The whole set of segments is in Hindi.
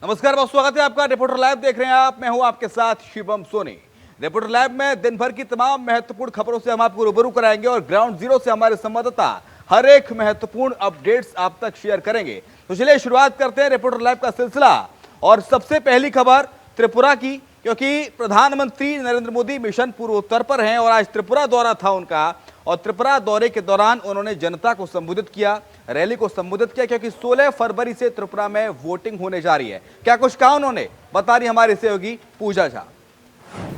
नमस्कार, बहुत स्वागत है आपका। रिपोर्टर लाइव देख रहे हैं आप, मैं हूं आपके साथ शिवम सोनी। रिपोर्टर लाइव में दिन भर की तमाम महत्वपूर्ण खबरों से हम आपको रूबरू कराएंगे और ग्राउंड जीरो से हमारे संवाददाता हर एक महत्वपूर्ण अपडेट्स आप तक शेयर करेंगे। तो चलिए शुरुआत करते हैं रिपोर्टर लाइव का सिलसिला। और सबसे पहली खबर त्रिपुरा की, क्योंकि प्रधानमंत्री नरेंद्र मोदी मिशन पूर्वोत्तर पर हैं और आज त्रिपुरा दौरा था उनका। और त्रिपुरा दौरे के दौरान उन्होंने जनता को संबोधित किया, रैली को संबोधित किया, क्योंकि 16 फरवरी से त्रिपुरा में वोटिंग होने जा रही है। क्या कुछ कहा उन्होंने, बता रही हमारी सहयोगी पूजा झा।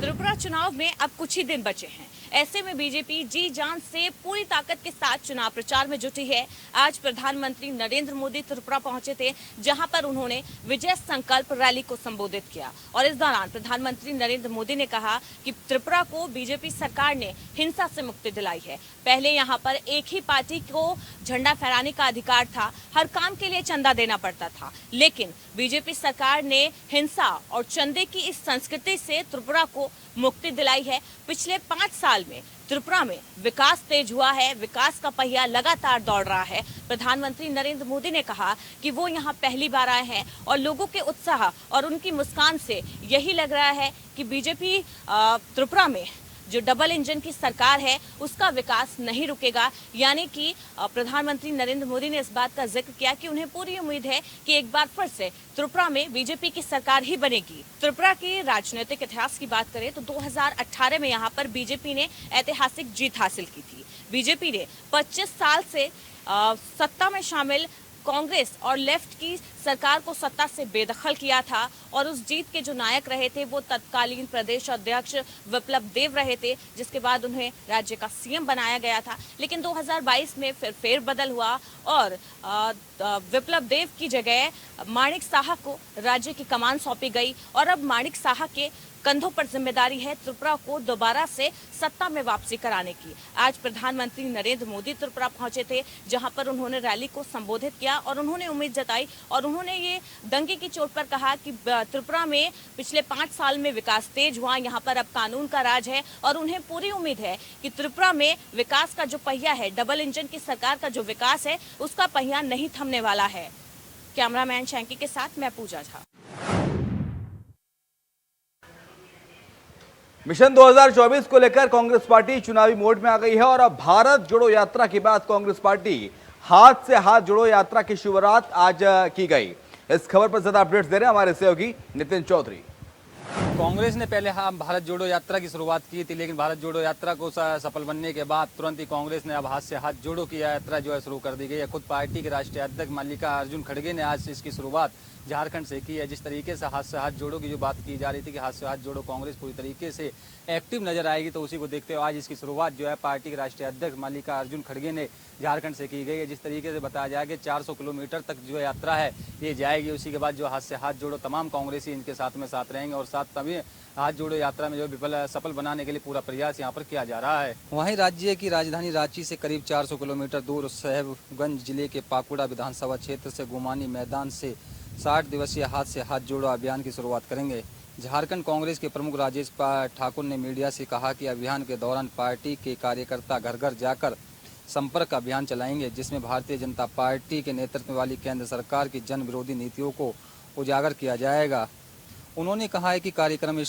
त्रिपुरा चुनाव में अब कुछ ही दिन बचे हैं। ऐसे में बीजेपी जी जान से पूरी ताकत के साथ चुनाव प्रचार में जुटी है। आज प्रधानमंत्री नरेंद्र मोदी त्रिपुरा पहुंचे थे, जहां पर उन्होंने विजय संकल्प रैली को संबोधित किया। और इस दौरान प्रधानमंत्री नरेंद्र मोदी ने कहा कि त्रिपुरा को बीजेपी सरकार ने हिंसा से मुक्ति दिलाई है। पहले यहां पर एक ही पार्टी को झंडा फहराने का अधिकार था, हर काम के लिए चंदा देना पड़ता था, लेकिन बीजेपी सरकार ने हिंसा और चंदे की इस संस्कृति से त्रिपुरा को मुक्ति दिलाई है। पिछले 5 साल में त्रिपुरा में विकास तेज हुआ है, विकास का पहिया लगातार दौड़ रहा है। प्रधानमंत्री नरेंद्र मोदी ने कहा कि वो यहाँ पहली बार आए हैं और लोगों के उत्साह और उनकी मुस्कान से यही लग रहा है कि बीजेपी त्रिपुरा में जो डबल इंजन की सरकार है उसका विकास नहीं रुकेगा। यानी कि प्रधानमंत्री नरेंद्र मोदी ने इस बात का जिक्र किया कि उन्हें पूरी उम्मीद है कि एक बार फिर से त्रिपुरा में बीजेपी की सरकार ही बनेगी। त्रिपुरा के राजनीतिक इतिहास की बात करें तो 2018 में यहाँ पर बीजेपी ने ऐतिहासिक जीत हासिल की थी। बीजेपी ने 25 साल से सत्ता में शामिल कांग्रेस और लेफ्ट की सरकार को सत्ता से बेदखल किया था और उस जीत के जो नायक रहे थे वो तत्कालीन प्रदेश अध्यक्ष विप्लव देव रहे थे, जिसके बाद उन्हें राज्य का सीएम बनाया गया था। लेकिन 2022 में फिर फेरबदल हुआ और विप्लव देव की जगह माणिक साहा को राज्य की कमान सौंपी गई और अब माणिक साहा के कंधों पर जिम्मेदारी है त्रिपुरा को दोबारा से सत्ता में वापसी कराने की। आज प्रधानमंत्री नरेंद्र मोदी त्रिपुरा पहुंचे थे, जहां पर उन्होंने रैली को संबोधित किया और उन्होंने उम्मीद जताई और उन्होंने ये दंगे की चोट पर कहा कि त्रिपुरा में पिछले 5 साल में विकास तेज हुआ, यहाँ पर अब कानून का राज है और उन्हें पूरी उम्मीद है कि त्रिपुरा में विकास का जो पहिया है, डबल इंजन की सरकार का जो विकास है, उसका पहिया नहीं थमने वाला है। कैमरामैन शैंकी के साथ मैं पूजा झा। मिशन 2024 को लेकर कांग्रेस पार्टी चुनावी मोड में आ गई है और अब भारत जोड़ो यात्रा के बाद कांग्रेस पार्टी हाथ से हाथ जोड़ो यात्रा की शुरुआत आज की गई। इस खबर पर ज्यादा अपडेट्स दे रहे हैं हमारे सहयोगी नितिन चौधरी। कांग्रेस ने पहले भारत जोड़ो यात्रा की शुरुआत की थी, लेकिन भारत जोड़ो यात्रा को सफल बनने के बाद तुरंत ही कांग्रेस ने अब हाथ से हाथ जोड़ो की यात्रा जो है शुरू कर दी गई है। खुद पार्टी के राष्ट्रीय अध्यक्ष मल्लिकार्जुन खड़गे ने आज इसकी शुरुआत झारखंड से की है। जिस तरीके से हाथ से हाथ जोड़ो की जो बात की जा रही थी कि हाथ से हाथ जोड़ो कांग्रेस पूरी तरीके से एक्टिव नजर आएगी, तो उसी को देखते हुए आज इसकी शुरुआत जो है पार्टी के राष्ट्रीय अध्यक्ष मल्लिकार्जुन खड़गे ने झारखंड से की गई है। जिस तरीके से बताया जाए कि 400 किलोमीटर तक जो यात्रा है ये जाएगी। उसी के बाद जो हाथ से हाथ जोड़ो तमाम कांग्रेसी इनके साथ में साथ रहेंगे और साथ तभी हाथ जोड़ो यात्रा में जो सफल बनाने के लिए पूरा प्रयास यहाँ पर किया जा रहा है। वहीं राज्य की राजधानी रांची से करीब 400 किलोमीटर दूर साहेबगंज जिले के पाकुड़ा विधानसभा क्षेत्र से गुमानी मैदान से 60 दिवसीय हाथ से हाथ जोड़ो अभियान की शुरुआत करेंगे। झारखंड कांग्रेस के प्रमुख राजेश ठाकुर ने मीडिया से कहा कि अभियान के दौरान पार्टी के कार्यकर्ता घर घर जाकर संपर्क अभियान चलाएंगे, जिसमें भारतीय जनता पार्टी के नेतृत्व वाली केंद्र सरकार की जन विरोधी नीतियों को उजागर किया जाएगा। उन्होंने कहा है कि कार्यक्रम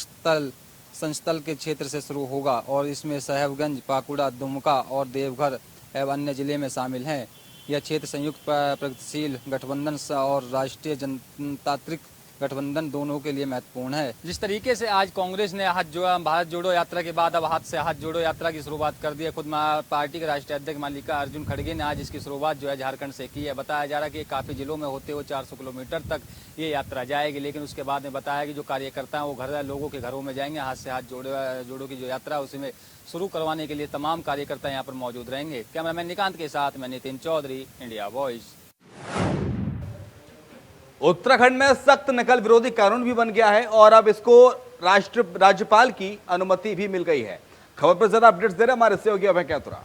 संस्थल के क्षेत्र से शुरू होगा और इसमें साहेबगंज, पाकुड़ा, दुमका और देवघर एवं अन्य जिले में शामिल हैं। यह क्षेत्र संयुक्त प्रगतिशील गठबंधन और राष्ट्रीय जनतांत्रिक गठबंधन दोनों के लिए महत्वपूर्ण है। जिस तरीके से आज कांग्रेस ने भारत जोड़ो यात्रा के बाद अब हाथ से हाथ जोड़ो यात्रा की शुरुआत कर दी है। खुद पार्टी के राष्ट्रीय अध्यक्ष मल्लिकार्जुन खड़गे ने आज इसकी शुरुआत जो है झारखंड से की है। बताया जा रहा है कि काफ़ी जिलों में होते हुए 400 किलोमीटर तक ये यात्रा जाएगी, लेकिन उसके बाद में बताया कि जो कार्यकर्ता हैं वो लोगों के घरों में जाएंगे। हाथ से हाथ जोड़ो की जो यात्रा है उसी में शुरू करवाने के लिए तमाम कार्यकर्ता यहाँ पर मौजूद रहेंगे। कैमरामैन निकांत के साथ मैं नितिन चौधरी, इंडिया वॉइस। उत्तराखंड में सख्त नकल विरोधी कानून भी बन गया है और अब इसको राज्यपाल की अनुमति भी मिल गई है। खबर पर ज्यादा अपडेट्स दे रहे हमारे सहयोगी अभय कैतुरा।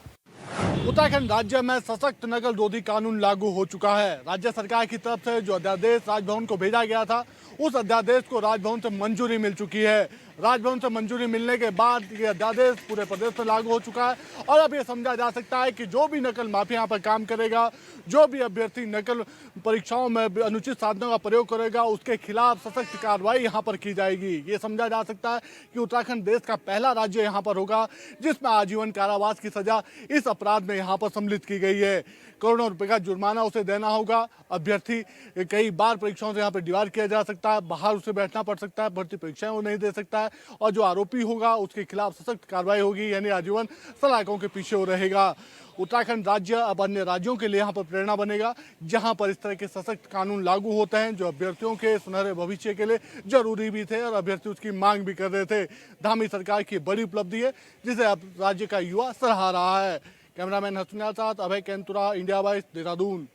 उत्तराखंड राज्य में सशक्त नकल रोधी कानून लागू हो चुका है। राज्य सरकार की तरफ से जो अध्यादेश राजभवन को भेजा गया था, उस अध्यादेश को राजभवन से मंजूरी मिल चुकी है। राजभवन से मंजूरी मिलने के बाद ये अध्यादेश पूरे प्रदेश में लागू हो चुका है और अब ये समझा जा सकता है कि जो भी नकल माफिया यहाँ पर काम करेगा, जो भी अभ्यर्थी नकल परीक्षाओं में अनुचित साधनों का प्रयोग करेगा, उसके खिलाफ सशक्त कार्रवाई यहाँ पर की जाएगी। ये समझा जा सकता है कि उत्तराखंड देश का पहला राज्य यहाँ पर होगा जिसमें आजीवन कारावास की सजा इस अपराध में यहाँ पर सम्मिलित की गई है। करोड़ों रुपए का जुर्माना उसे देना होगा। अभ्यर्थी कई बार परीक्षाओं से यहाँ पर डिवार किया जा सकता है, बाहर उसे बैठना पड़ सकता है, भर्ती परीक्षाएं वो नहीं दे सकता है और जो आरोपी होगा उसके खिलाफ सशक्त कार्रवाई होगी, यानी आजीवन सलाखों के पीछे वो रहेगा। उत्तराखंड राज्य अब अन्य राज्यों के लिए यहाँ पर प्रेरणा बनेगा, जहाँ पर इस तरह के सशक्त कानून लागू होते हैं जो अभ्यर्थियों के सुनहरे भविष्य के लिए जरूरी भी थे और अभ्यर्थी उसकी मांग भी कर रहे थे। धामी सरकार की बड़ी उपलब्धि है जिसे अब राज्य का युवा सराहा रहा है। कैमरामैन हसनैन के साथ अभय कैंतुरा, इंडिया वॉइस, देहरादून।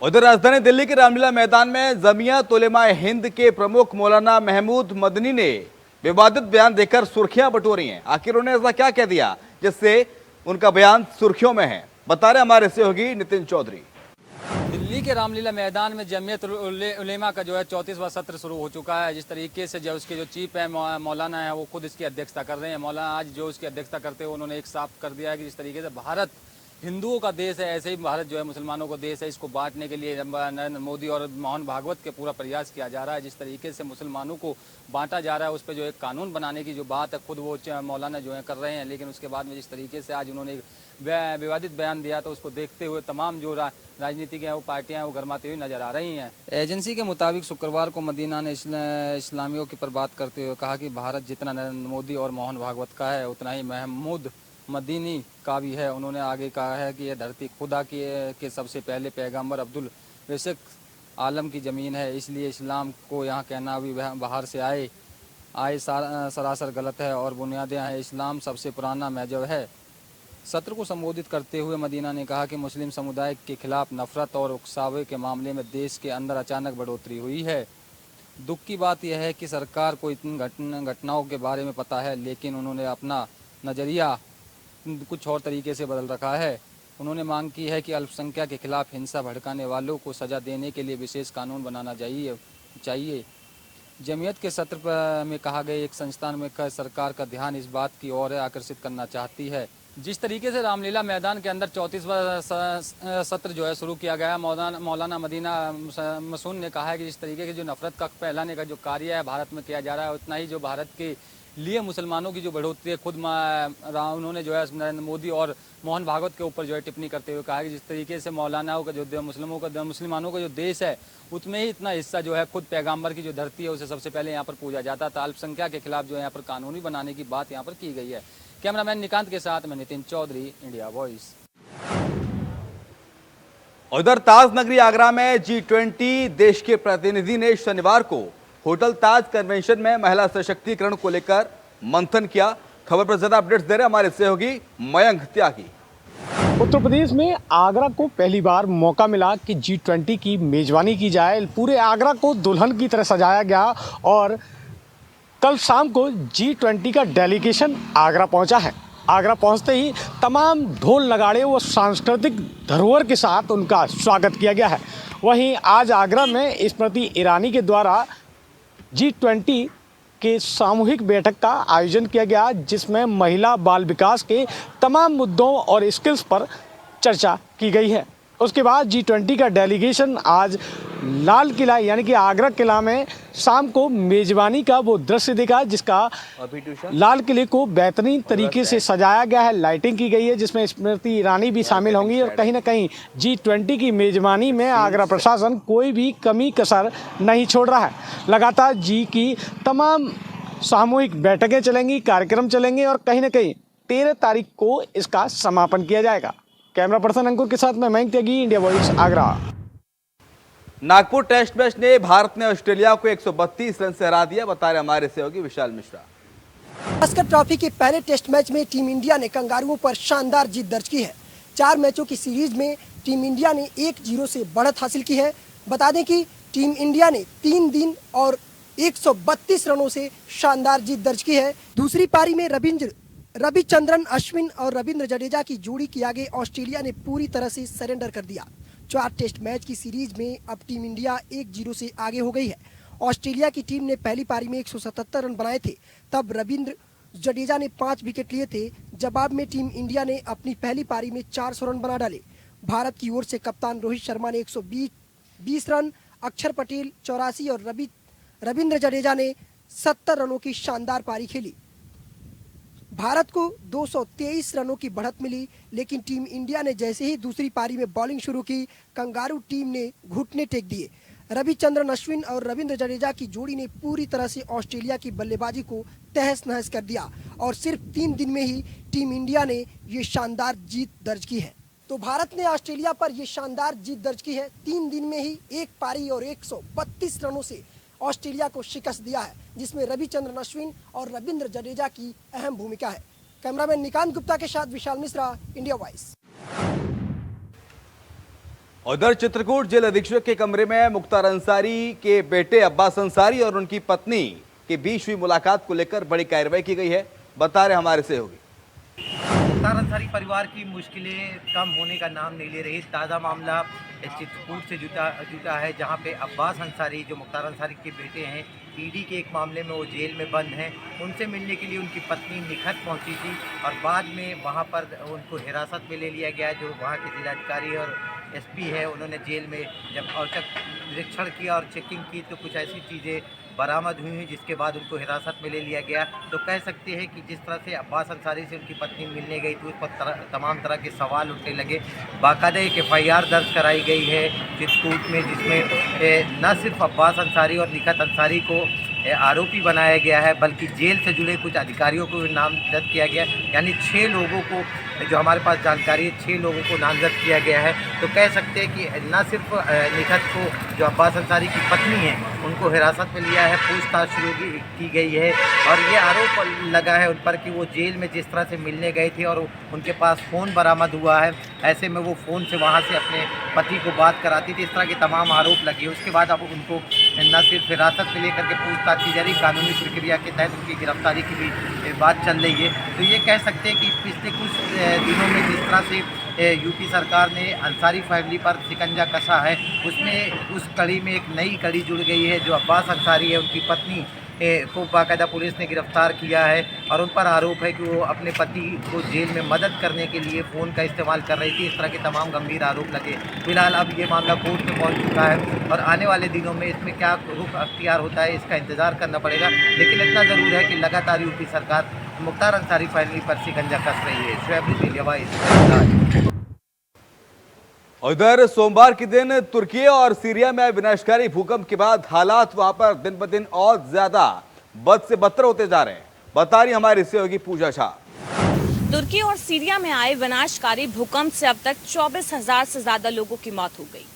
उधर राजधानी दिल्ली के रामलीला मैदान में जमियत उलेमा हिंद के प्रमुख मौलाना महमूद मदनी ने विवादित बयान देकर सुर्खियां बटोरी हैं। आखिर उन्होंने ऐसा क्या कह दिया जिससे उनका बयान सुर्खियों में है, बता रहे हमारे सहयोगी नितिन चौधरी। दिल्ली के रामलीला मैदान में जमियत उलेमा का जो है 34वां सत्र शुरू हो चुका है। जिस तरीके से जो उसके जो चीफ है मौलाना है वो खुद इसकी अध्यक्षता कर रहे हैं। मौलाना आज जो उसकी अध्यक्षता करते हुए उन्होंने एक साफ कर दिया है कि जिस तरीके से भारत हिंदुओं का देश है, ऐसे ही भारत जो है मुसलमानों का देश है। इसको बांटने के लिए नरेंद्र मोदी और मोहन भागवत के पूरा प्रयास किया जा रहा है। जिस तरीके से मुसलमानों को बांटा जा रहा है उस पर जो एक कानून बनाने की जो बात है खुद वो मौलाना जो है कर रहे हैं। लेकिन उसके बाद में जिस तरीके से आज उन्होंने विवादित बयान दिया तो उसको देखते हुए तमाम जो राजनीतिक हैं वो पार्टियां वो गरमाती हुई नजर आ रही हैं। एजेंसी के मुताबिक शुक्रवार को मदीना ने इस्लामियों की पर बात करते हुए कहा कि भारत जितना नरेंद्र मोदी और मोहन भागवत का है उतना ही महमूद मदनी का भी है। उन्होंने आगे कहा है कि यह धरती खुदा के सबसे पहले पैगंबर अब्दुल रज़्क़ आलम की ज़मीन है, इसलिए इस्लाम को यहाँ कहना भी बाहर से आए सरासर गलत है और बुनियादें हैं। इस्लाम सबसे पुराना मज़हब है। सत्र को संबोधित करते हुए मदीना ने कहा कि मुस्लिम समुदाय के खिलाफ नफरत और उकसावे के मामले में देश के अंदर अचानक बढ़ोतरी हुई है। दुख की बात यह है कि सरकार को इन घटनाओं के बारे में पता है, लेकिन उन्होंने अपना नज़रिया कुछ और तरीके से बदल रखा है। उन्होंने मांग की है कि अल्पसंख्यक के खिलाफ हिंसा भड़काने वालों को सज़ा देने के लिए विशेष कानून बनाना चाहिए। जमीयत के सत्र में कहा गया एक संस्थान में सरकार का ध्यान इस बात की ओर आकर्षित करना चाहती है। जिस तरीके से रामलीला मैदान के अंदर 34वां सत्र जो है शुरू किया गया, मौलाना मदीना मसून ने कहा है कि जिस तरीके की जो नफरत का फैलाने का जो कार्य है भारत में किया जा रहा है, उतना ही जो भारत के लिए मुसलमानों की जो बढ़ोतरी है खुद उन्होंने जो है नरेंद्र मोदी और मोहन भागवत के ऊपर जो है टिप्पणी करते हुए कहा है कि जिस तरीके से मौलानाओं का जो मुसलमानों का जो देश है उसमें ही इतना हिस्सा जो है खुद पैगंबर की जो धरती है उसे सबसे पहले यहाँ पर पूजा जाता था। अल्पसंख्यक के खिलाफ जो है यहाँ पर कानूनी बनाने की बात यहाँ पर की गई है। कैमरामैन निकांत के साथ मैं नितिन चौधरी, इंडिया वॉइस। उधर ताज नगरी आगरा में G20 देश के प्रतिनिधि ने शनिवार को होटल ताज कन्वेंशन में महिला सशक्तिकरण को लेकर मंथन किया। खबर पर ज्यादा अपडेट्स दे रहे हमारे सहयोगी मयंक त्यागी। उत्तर प्रदेश में आगरा को पहली बार मौका मिला कि G20 की मेजबानी की जाए। पूरे आगरा को दुल्हन की तरह सजाया गया और कल शाम को G20 का डेलीगेशन आगरा पहुंचा है। आगरा पहुंचते ही तमाम ढोल नगाड़े व सांस्कृतिक धरोहर के साथ उनका स्वागत किया गया है। वहीं आज आगरा में स्मृति ईरानी के द्वारा G20 के सामूहिक बैठक का आयोजन किया गया, जिसमें महिला बाल विकास के तमाम मुद्दों और स्किल्स पर चर्चा की गई है। उसके बाद G20 का डेलीगेशन आज लाल किला यानी कि आगरा किला में शाम को मेजबानी का वो दृश्य देखा, जिसका लाल किले को बेहतरीन तरीके से सजाया गया है, लाइटिंग की गई है, जिसमें स्मृति ईरानी भी शामिल होंगी। और कहीं ना कहीं G20 की मेजबानी में आगरा प्रशासन कोई भी कमी कसर नहीं छोड़ रहा है। लगातार जी की तमाम सामूहिक बैठकें चलेंगी, कार्यक्रम चलेंगे और कहीं ना कहीं 13 तारीख को इसका समापन किया जाएगा। कैमरा पर्सन अंकुर के साथ मैं Mayank Tyagi, India voice, Agra. Nagpur test match ने भारत ने ऑस्ट्रेलिया को 132 रन से हरा दिया, बता रहे हमारे सहयोगी विशाल मिश्रा। गावस्कर ट्रॉफी के पहले टेस्ट मैच में टीम इंडिया ने कंगारुओं पर शानदार जीत दर्ज की है। 4 मैचों की सीरीज में टीम इंडिया ने 1-0 से बढ़त हासिल की है। बता दें कि टीम इंडिया ने 3 दिन और 132 रनों से शानदार जीत दर्ज की है। दूसरी पारी में रविंद्र रविचंद्रन अश्विन और रविंद्र जडेजा की जोड़ी के आगे ऑस्ट्रेलिया ने पूरी तरह से सरेंडर कर दिया। 4 टेस्ट मैच की सीरीज में अब टीम इंडिया 1-0 से आगे हो गई है। ऑस्ट्रेलिया की टीम ने पहली पारी में 177 रन बनाए थे, तब रविंद्र जडेजा ने 5 विकेट लिए थे। जवाब में टीम इंडिया ने अपनी पहली पारी में 400 रन बना डाले। भारत की ओर से कप्तान रोहित शर्मा ने 120 रन, अक्षर पटेल 84 और रविंद्र जडेजा ने 70 रनों की शानदार पारी खेली। भारत को 223 रनों की बढ़त मिली, लेकिन टीम इंडिया ने जैसे ही दूसरी पारी में बॉलिंग शुरू की, कंगारू टीम ने घुटने टेक दिए। रविचंद्रन अश्विन और रविंद्र जडेजा की जोड़ी ने पूरी तरह से ऑस्ट्रेलिया की बल्लेबाजी को तहस नहस कर दिया और सिर्फ 3 दिन में ही टीम इंडिया ने ये शानदार जीत दर्ज की है। तो भारत ने ऑस्ट्रेलिया पर ये शानदार जीत दर्ज की है। 3 दिन में ही एक पारी और 132 रनों से ऑस्ट्रेलिया को शिकस्त दिया है, जिसमें रविचंद्रन अश्विन और रविंद्र जडेजा की अहम भूमिका है। कैमरामैन निकांत गुप्ता के साथ विशाल मिश्रा, इंडिया वॉइस। उधर चित्रकूट जेल अधीक्षक के कमरे में मुख्तार अंसारी के बेटे अब्बास अंसारी और उनकी पत्नी के बीच हुई मुलाकात को लेकर बड़ी कार्रवाई की गई है, बता रहे हमारे सहयोगी। मुख्तार अंसारी परिवार की मुश्किलें कम होने का नाम नहीं ले रही। ताज़ा मामला चित्रकूट से जुटा है, जहां पे अब्बास अंसारी जो मुख्तार अंसारी के बेटे हैं, ईडी के एक मामले में वो जेल में बंद हैं। उनसे मिलने के लिए उनकी पत्नी निखत पहुंची थी और बाद में वहां पर उनको हिरासत में ले लिया गया। जो वहां के जिलाधिकारी और एसपी है, उन्होंने जेल में जब औचक निरीक्षण किया और चेकिंग की तो कुछ ऐसी चीज़ें बरामद हुई हैं, जिसके बाद उनको हिरासत में ले लिया गया। तो कह सकते हैं कि जिस तरह से अब्बास अंसारी से उनकी पत्नी मिलने गई थी, उस पर तमाम तरह के सवाल उठने लगे। बाकायदा एक FIR दर्ज कराई गई है चित्रकूट में, जिसमें न सिर्फ अब्बास अंसारी और निखत अंसारी को आरोपी बनाया गया है, बल्कि जेल से जुड़े कुछ अधिकारियों को भी नामजद किया गया। यानी 6 लोगों को, जो हमारे पास जानकारी है, 6 लोगों को नामजद किया गया है। तो कह सकते हैं कि न सिर्फ निखत को, जो अब्बास अंसारी की पत्नी है, उनको हिरासत में लिया है, पूछताछ शुरू की गई है और ये आरोप लगा है उन पर कि वो जेल में जिस तरह से मिलने गए थे और उनके पास फ़ोन बरामद हुआ है, ऐसे में वो फ़ोन से वहाँ से अपने पति को बात कराती थी। इस तरह के तमाम आरोप लगे। उसके बाद अब उनको न सिर्फ हिरासत में लेकर के पूछताछ की जा रही, कानूनी प्रक्रिया के तहत उनकी गिरफ्तारी की भी बात चल रही है। तो ये कह सकते हैं कि पिछले कुछ दिनों में जिस तरह से यूपी सरकार ने अंसारी फैमिली पर शिकंजा कसा है, उसमें उस कड़ी में एक नई कड़ी जुड़ गई है। जो अब्बास अंसारी है, उनकी पत्नी को बाकायदा पुलिस ने गिरफ्तार किया है और उन पर आरोप है कि वो अपने पति को जेल में मदद करने के लिए फ़ोन का इस्तेमाल कर रही थी। इस तरह के तमाम गंभीर आरोप लगे। फिलहाल अब ये मामला कोर्ट में पहुंच चुका है और आने वाले दिनों में इसमें क्या रुख अख्तियार होता है, इसका इंतज़ार करना पड़ेगा। लेकिन इतना ज़रूर है कि लगातार यूपी सरकार मुख्तार अंसारी फैमिली पर शिकंजा कस रही है। Shoaib India voice. उधर सोमवार के दिन तुर्की और सीरिया में विनाशकारी भूकंप के बाद हालात वहां पर दिन ब दिन और ज्यादा बद से बदतर होते जा रहे हैं, बता रही हमारी सहयोगी पूजा झा। तुर्की और सीरिया में आए विनाशकारी भूकंप से अब तक 24,000 से ज्यादा लोगों की मौत हो गई।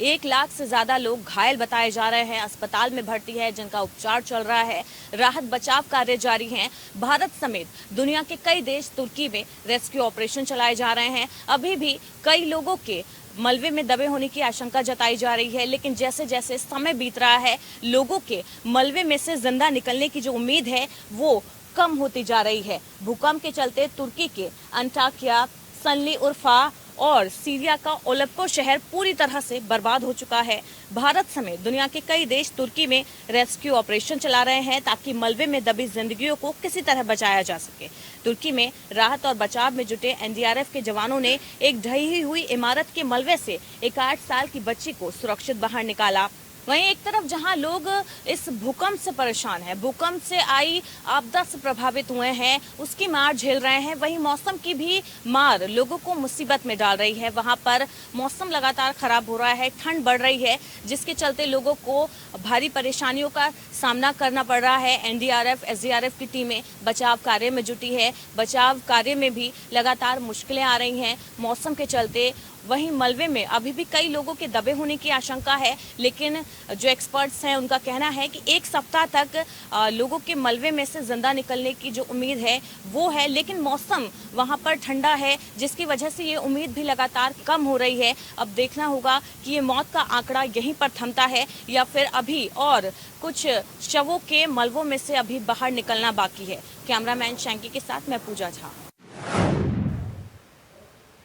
1 लाख से ज्यादा लोग घायल बताए जा रहे हैं, अस्पताल में भर्ती है, जिनका उपचार चल रहा है। राहत बचाव कार्य जारी हैं। भारत समेत दुनिया के कई देश तुर्की में रेस्क्यू ऑपरेशन चलाए जा रहे हैं। अभी भी कई लोगों के मलबे में दबे होने की आशंका जताई जा रही है, लेकिन जैसे जैसे समय बीत रहा है, लोगों के मलबे में से जिंदा निकलने की जो उम्मीद है वो कम होती जा रही है। भूकंप के चलते तुर्की के अंटाकिया, सनली उर्फा और सीरिया का ओलेप्पो शहर पूरी तरह से बर्बाद हो चुका है। भारत समेत दुनिया के कई देश तुर्की में रेस्क्यू ऑपरेशन चला रहे हैं ताकि मलबे में दबी जिंदगियों को किसी तरह बचाया जा सके। तुर्की में राहत और बचाव में जुटे NDRF के जवानों ने एक ढही हुई इमारत के मलबे से एक 8 साल की बच्ची को सुरक्षित बाहर निकाला। वहीं एक तरफ जहां लोग इस भूकंप से परेशान हैं, भूकंप से आई आपदा से प्रभावित हुए हैं, उसकी मार झेल रहे हैं, वहीं मौसम की भी मार लोगों को मुसीबत में डाल रही है। वहां पर मौसम लगातार खराब हो रहा है, ठंड बढ़ रही है, जिसके चलते लोगों को भारी परेशानियों का सामना करना पड़ रहा है। NDRF, SDRF की टीमें बचाव कार्य में जुटी है। बचाव कार्य में भी लगातार मुश्किलें आ रही हैं मौसम के चलते। वहीं मलबे में अभी भी कई लोगों के दबे होने की आशंका है, लेकिन जो एक्सपर्ट्स हैं उनका कहना है कि 1 सप्ताह तक लोगों के मलबे में से जिंदा निकलने की जो उम्मीद है वो है, लेकिन मौसम वहां पर ठंडा है, जिसकी वजह से ये उम्मीद भी लगातार कम हो रही है। अब देखना होगा कि ये मौत का आंकड़ा यहीं पर थमता है या फिर अभी और कुछ शवों के मलबों में से अभी बाहर निकलना बाकी है। कैमरामैन शैंकी के साथ मैं पूजा झा।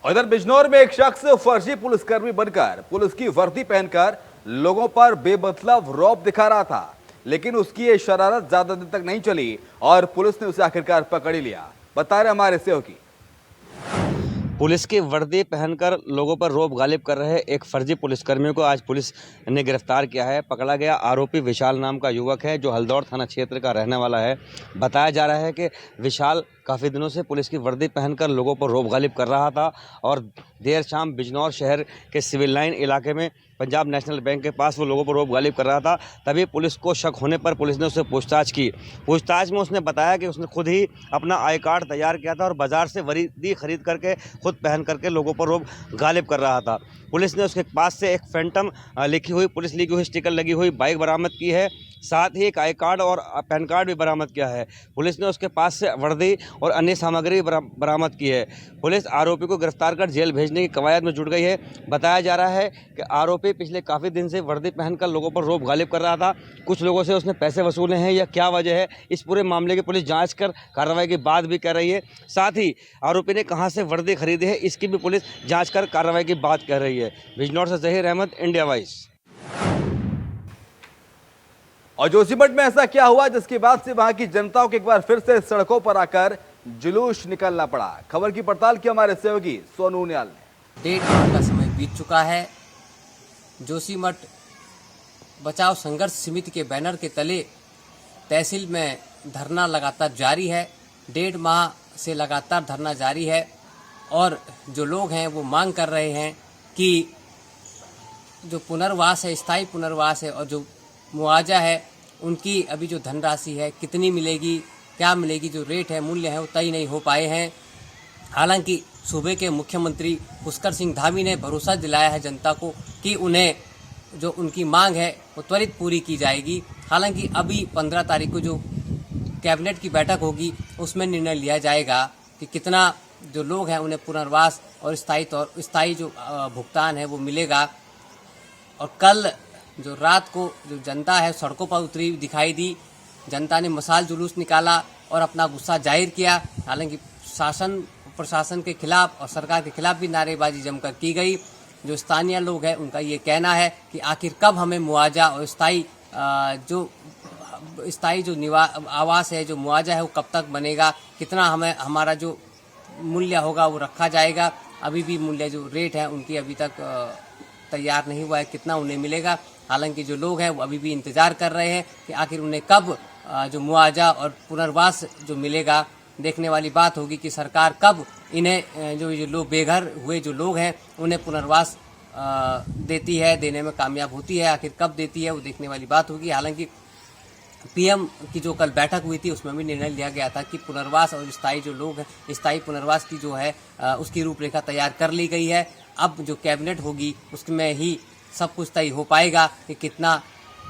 उधर बिजनौर में एक शख्स फर्जी पुलिसकर्मी बनकर पुलिस की वर्दी पहनकर लोगों पर बेमतलब रौब दिखा रहा था, लेकिन उसकी ये शरारत ज्यादा दिन तक नहीं चली और पुलिस ने उसे आखिरकार पकड़ ही लिया। बता रहे हमारे सहयोगी। पुलिस की वर्दी पहनकर लोगों पर रौब गालिब कर रहे एक फर्जी पुलिसकर्मियों को आज पुलिस ने गिरफ्तार किया है। पकड़ा गया आरोपी विशाल नाम का युवक है, जो हल्दौर थाना क्षेत्र का रहने वाला है। बताया जा रहा है कि विशाल काफ़ी दिनों से पुलिस की वर्दी पहनकर लोगों पर रौब गालिब कर रहा था और देर शाम बिजनौर शहर के सिविल लाइन इलाके में पंजाब नेशनल बैंक के पास वो लोगों पर रौब गालिब कर रहा था। तभी पुलिस को शक होने पर पुलिस ने उससे पूछताछ की। पूछताछ में उसने बताया कि उसने खुद ही अपना आई कार्ड तैयार किया था और बाजार से वर्दी खरीद करके खुद पहन करके लोगों पर रौब गालिब कर रहा था। पुलिस ने उसके पास से एक फैंटम लिखी हुई पुलिस लिखी हुई स्टिकर लगी हुई बाइक बरामद की है, साथ ही एक आई कार्ड और पैन कार्ड भी बरामद किया है। पुलिस ने उसके पास से वर्दी और अन्य सामग्री बरामद की है। पुलिस आरोपी को गिरफ्तार कर जेल भेजने की कवायद में जुट गई है। बताया जा रहा है कि आरोपी पिछले काफ़ी दिन से वर्दी पहनकर लोगों पर रौब गालिब कर रहा था। कुछ लोगों से उसने पैसे वसूले हैं या क्या वजह है, इस पूरे मामले की पुलिस जांच कर कार्रवाई की बात भी कर रही है। साथ ही आरोपी ने कहां से वर्दी खरीदी है, इसकी भी पुलिस जांच कर कार्रवाई की बात कर रही है। बिजनौर से जहीर अहमद, इंडिया वॉइस। और जोशीमठ में ऐसा क्या हुआ जिसके बाद से वहां की जनता को एक बार फिर से सड़कों पर आकर जुलूस निकालना पड़ा। खबर की पड़ताल की हमारे सहयोगी सोनू नियाल ने। 1.5 माह का समय बीत चुका है। जोशीमठ बचाव संघर्ष समिति के बैनर के तले तहसील में धरना लगातार जारी है। 1.5 माह से लगातार धरना जारी है और जो लोग हैं वो मांग कर रहे हैं कि जो पुनर्वास है, स्थायी पुनर्वास है और जो मुआवजा है, उनकी अभी जो धनराशि है कितनी मिलेगी, क्या मिलेगी, जो रेट है, मूल्य है, वो तय नहीं हो पाए हैं। हालांकि सूबे के मुख्यमंत्री पुष्कर सिंह धामी ने भरोसा दिलाया है जनता को कि उन्हें जो उनकी मांग है वो त्वरित पूरी की जाएगी। हालांकि अभी 15 तारीख को जो कैबिनेट की बैठक होगी उसमें निर्णय लिया जाएगा कि कितना जो लोग हैं उन्हें पुनर्वास और स्थायी जो भुगतान है वो मिलेगा। और कल जो रात को जो जनता है सड़कों पर उतरी दिखाई दी। जनता ने मशाल जुलूस निकाला और अपना गुस्सा जाहिर किया। हालांकि शासन प्रशासन के खिलाफ और सरकार के खिलाफ भी नारेबाजी जमकर की गई। जो स्थानीय लोग हैं उनका ये कहना है कि आखिर कब हमें मुआवजा और स्थायी जो आवास है, जो मुआवजा है वो कब तक बनेगा, कितना हमें हमारा जो मूल्य होगा वो रखा जाएगा। अभी भी मूल्य जो रेट है उनकी अभी तक तैयार नहीं हुआ है, कितना उन्हें मिलेगा। हालांकि जो लोग हैं वो अभी भी इंतजार कर रहे हैं कि आखिर उन्हें कब जो मुआवजा और पुनर्वास जो मिलेगा। देखने वाली बात होगी कि सरकार कब इन्हें जो लोग बेघर हुए जो लोग हैं उन्हें पुनर्वास देती है, देने में कामयाब होती है। आखिर कब देती है वो देखने वाली बात होगी। हालांकि पीएम की जो कल बैठक हुई थी उसमें भी निर्णय लिया गया था कि पुनर्वास और स्थायी जो लोग हैं, स्थायी पुनर्वास की जो है उसकी रूपरेखा तैयार कर ली गई है। अब जो कैबिनेट होगी उसमें ही सब कुछ तय हो पाएगा कि कितना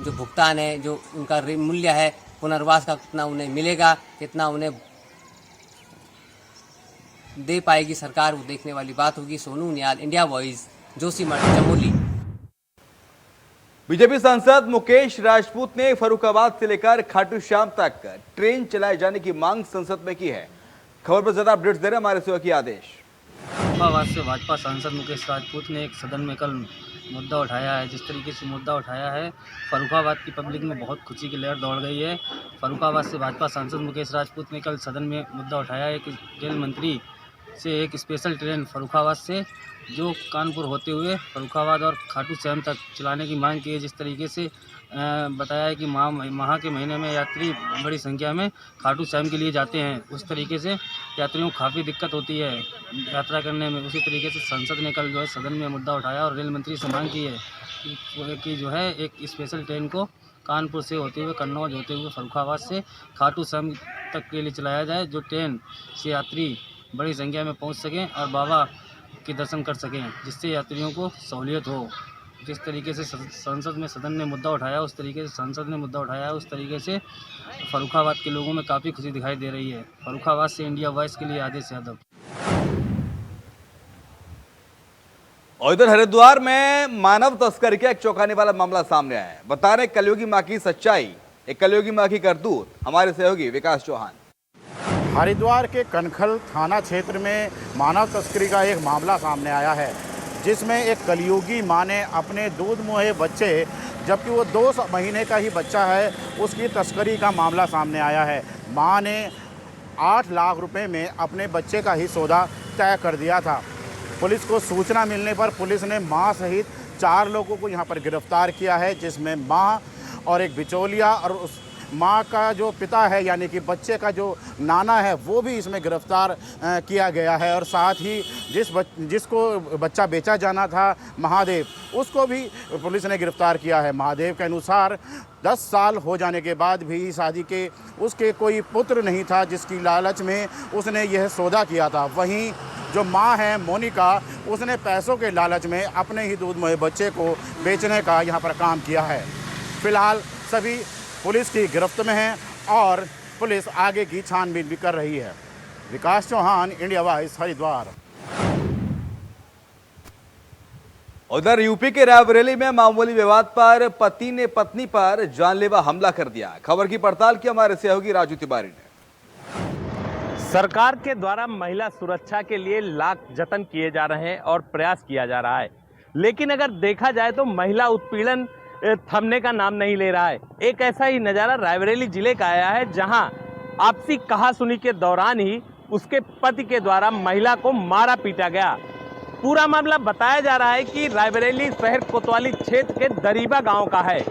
जो भुगतान है, जो उनका मूल्य है पुनर्वास का, कितना उन्हें मिलेगा, कितना उन्हें दे पाएगी सरकार, वो देखने वाली बात होगी। Sonu Niall, India voice, Joshimath, Chamoli. BJP सांसद मुकेश राजपूत ने फर्रुखाबाद से लेकर खाटू श्याम तक ट्रेन चलाए जाने की मांग संसद में की है। खबर पर ज्यादा अपडेट्स दे रहे हमारे सहयोगी आदेश। फर्रुखाबाद से भाजपा सांसद मुकेश राजपूत ने एक सदन में कल मुद्दा उठाया है। जिस तरीके से मुद्दा उठाया है, फर्रुखाबाद की पब्लिक में बहुत खुशी की लहर दौड़ गई है। फर्रुखाबाद से भाजपा सांसद मुकेश राजपूत ने कल सदन में मुद्दा उठाया है कि रेल मंत्री से एक स्पेशल ट्रेन फर्रुखाबाद से जो कानपुर होते हुए फर्रुखाबाद और खाटू श्याम तक चलाने की मांग की है। जिस तरीके से बताया है कि माह के महीने में यात्री बड़ी संख्या में खाटू श्याम के लिए जाते हैं, उस तरीके से यात्रियों को काफ़ी दिक्कत होती है यात्रा करने में। उसी तरीके से संसद ने कल जो है सदन में मुद्दा उठाया और रेल मंत्री से मांग की है कि जो है एक स्पेशल ट्रेन को कानपुर से होते हुए, कन्नौज होते हुए फर्रुखाबाद से खाटू श्याम तक के लिए चलाया जाए, जो ट्रेन से यात्री बड़ी संख्या में पहुंच सकें और बाबा के दर्शन कर सकें, जिससे यात्रियों को सहूलियत हो। जिस तरीके से संसद में सदन ने मुद्दा उठाया, उस तरीके से संसद ने मुद्दा उठाया, उस तरीके से फर्रुखाबाद के लोगों में काफ़ी खुशी दिखाई दे रही है। फर्रुखाबाद से इंडिया वॉइस के लिए आदेश यादव। और इधर हरिद्वार में मानव तस्करी का एक चौंकाने वाला मामला सामने आया है। बता रहे कलयुगी मां की सच्चाई, एक कलयुगी मां की करतूत, हमारे सहयोगी विकास चौहान। हरिद्वार के कनखल थाना क्षेत्र में मानव तस्करी का एक मामला सामने आया है, जिसमें एक कलयुगी मां ने अपने दूध मुहे बच्चे, जबकि वो 2 महीने का ही बच्चा है, उसकी तस्करी का मामला सामने आया है। मां ने 8 लाख रुपए में अपने बच्चे का ही सौदा तय कर दिया था। पुलिस को सूचना मिलने पर पुलिस ने मां सहित 4 लोगों को यहां पर गिरफ्तार किया है, जिसमें मां और एक बिचौलिया और उस माँ का जो पिता है यानी कि बच्चे का जो नाना है वो भी इसमें गिरफ्तार किया गया है। और साथ ही जिसको बच्चा बेचा जाना था महादेव, उसको भी पुलिस ने गिरफ्तार किया है। महादेव के अनुसार 10 साल हो जाने के बाद भी शादी के उसके कोई पुत्र नहीं था, जिसकी लालच में उसने यह सौदा किया था। वहीं जो माँ है मोनिका, उसने पैसों के लालच में अपने ही दूध मुहे बच्चे को बेचने का यहाँ पर काम किया है। फिलहाल सभी पुलिस की गिरफ्त में हैं और पुलिस आगे की छानबीन भी कर रही है। विकास चौहान, इंडिया वॉइस, हरिद्वार। उधर यूपी के रायबरेली में मामूली विवाद पर पति ने पत्नी पर जानलेवा हमला कर दिया। खबर की पड़ताल की हमारे सहयोगी राजू तिवारी ने। सरकार के द्वारा महिला सुरक्षा के लिए लाख जतन किए जा रहे हैं और प्रयास किया जा रहा है, लेकिन अगर देखा जाए तो महिला उत्पीड़न थमने का नाम नहीं ले रहा है। एक ऐसा ही नज़ारा रायबरेली जिले का आया है, जहां आपसी कहासुनी के दौरान ही उसके पति के द्वारा महिला को मारा पीटा गया। पूरा मामला बताया जा रहा है कि रायबरेली शहर कोतवाली क्षेत्र के दरीबा गांव का है,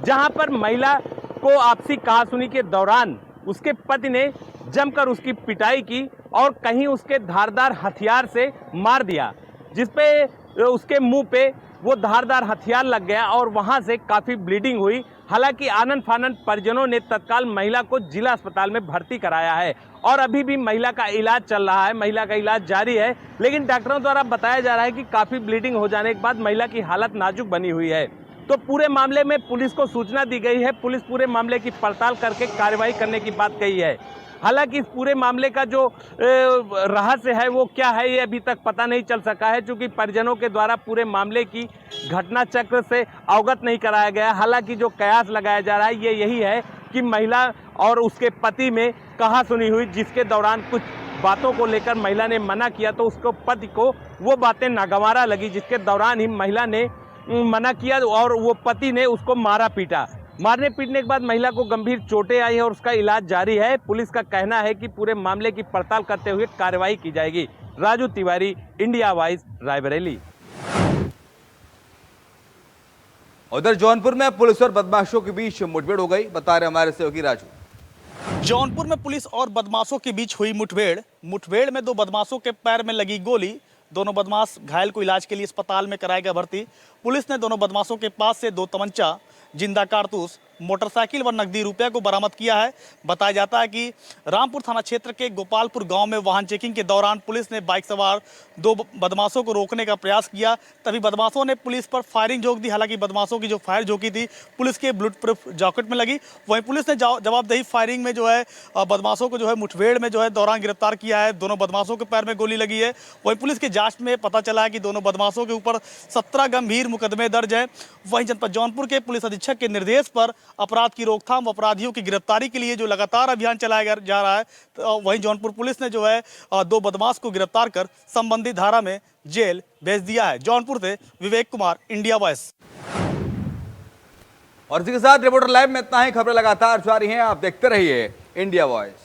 जहां पर महिला को आपसी कहासुनी के दौरान उसके पति ने जमकर उसकी पिटाई की और कहीं उसके धारदार हथियार से मार दिया, जिसपे उसके मुंह पे वो धारदार हथियार लग गया और वहां से काफ़ी ब्लीडिंग हुई। हालांकि आनंद फानंद परिजनों ने तत्काल महिला को जिला अस्पताल में भर्ती कराया है और अभी भी महिला का इलाज चल रहा है, महिला का इलाज जारी है। लेकिन डॉक्टरों द्वारा बताया जा रहा है कि काफ़ी ब्लीडिंग हो जाने के बाद महिला की हालत नाजुक बनी हुई है। तो पूरे मामले में पुलिस को सूचना दी गई है। पुलिस पूरे मामले की पड़ताल करके कार्रवाई करने की बात कही है। हालांकि इस पूरे मामले का जो रहस्य है वो क्या है, ये अभी तक पता नहीं चल सका है, क्योंकि परिजनों के द्वारा पूरे मामले की घटना चक्र से अवगत नहीं कराया गया। हालांकि जो कयास लगाया जा रहा है ये यही है कि महिला और उसके पति में कहासुनी हुई, जिसके दौरान कुछ बातों को लेकर महिला ने मना किया तो उसको पति को वो बातें नागवारा लगी, जिसके दौरान ही महिला ने मना किया और वो पति ने उसको मारा पीटा। मारने पीटने के बाद महिला को गंभीर चोटें आई है और उसका इलाज जारी है। पुलिस का कहना है कि पूरे मामले की पड़ताल करते हुए कार्रवाई की जाएगी। Raju Tiwari, India voice, Raebareli. उधर जौनपुर में पुलिस और बदमाशों के बीच मुठभेड़ हो गई, बता रहे हमारे सहयोगी राजू। जौनपुर में पुलिस और बदमाशों के बीच हुई मुठभेड़ में 2 बदमाशों के पैर में लगी गोली। दोनों बदमाश घायल को इलाज के लिए अस्पताल में कराया गया भर्ती। पुलिस ने दोनों बदमाशों के पास से 2 तमंचा, जिंदा कारतूस, मोटरसाइकिल व नकदी रुपये को बरामद किया है। बताया जाता है कि रामपुर थाना क्षेत्र के गोपालपुर गांव में वाहन चेकिंग के दौरान पुलिस ने बाइक सवार 2 बदमाशों को रोकने का प्रयास किया, तभी बदमाशों ने पुलिस पर फायरिंग झोंक दी। हालांकि बदमाशों की जो फायर झोंकी थी पुलिस के बुलेट प्रूफ जैकेट में लगी। वहीं पुलिस ने जवाबदेही फायरिंग में जो है बदमाशों को जो है मुठभेड़ में जो है दौरान गिरफ्तार किया है। दोनों बदमाशों के पैर में गोली लगी है। वहीं पुलिस की जाँच में पता चला है कि दोनों बदमाशों के ऊपर 17 गंभीर मुकदमे दर्ज है। वहीं जनपद जौनपुर के पुलिस अधीक्षक के निर्देश पर अपराध की रोकथाम, अपराधियों की गिरफ्तारी के लिए जो लगातार अभियान चलाया जा रहा है, तो वहीं जौनपुर पुलिस ने जो है 2 बदमाश को गिरफ्तार कर संबंधित धारा में जेल भेज दिया है। जौनपुर से विवेक कुमार, इंडिया वॉइस। और इसी के साथ रिपोर्टर लाइव में इतना ही। खबरें लगातार जारी हैं, आप देखते रहिए इंडिया वॉइस।